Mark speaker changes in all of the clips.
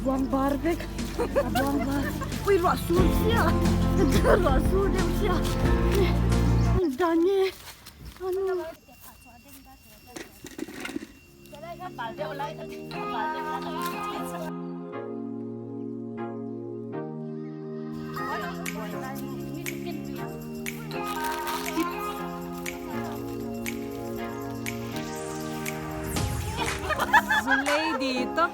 Speaker 1: buang barbek, buang bar. Uy, rasul siya. Rasul din siya. Ang dami. Ano?
Speaker 2: Zulay dito.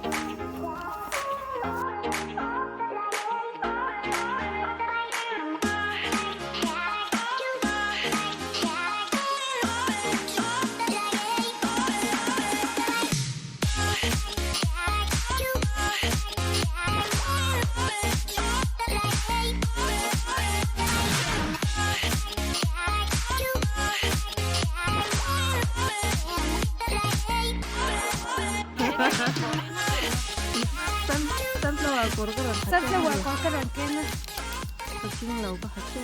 Speaker 2: sunflower burger.
Speaker 1: Sunflower burger kena.
Speaker 2: Kasi yung law ba hatyo.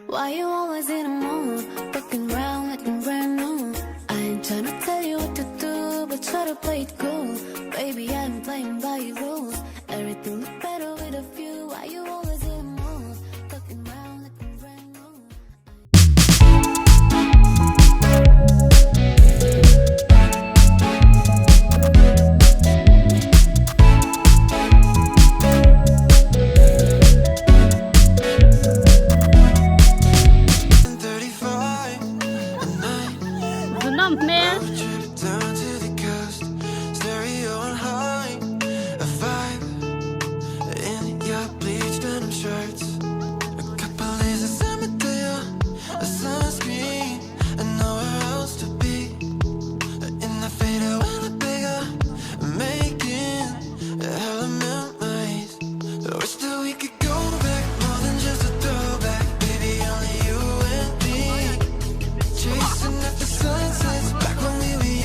Speaker 3: Why you always in a mood, looking round, looking brand new? I ain't tryna tell you what to do, but try to play it cool. Baby, I'm playing by your rules. Everything look better with a view. Why you always in a mood, looking round, looking brand new?
Speaker 1: Man.
Speaker 4: Down to the coast, stereo on high, a vibe in your bleached denim shirts. A couple days of summer deal, a sunscreen, and nowhere else to be. In the fader when the bigger, making hella memories. I wish that we could go back, more than just a throwback. Baby, only you and me, chasing after sunsets back when we were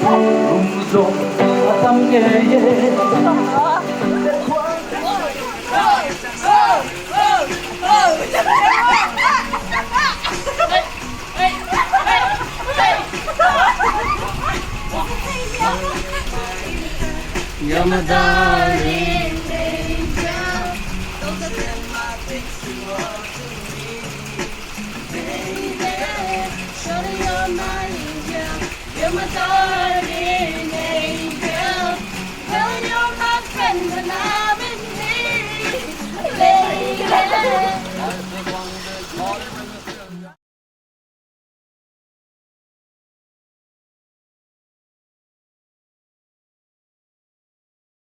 Speaker 5: 웅송 바닷가에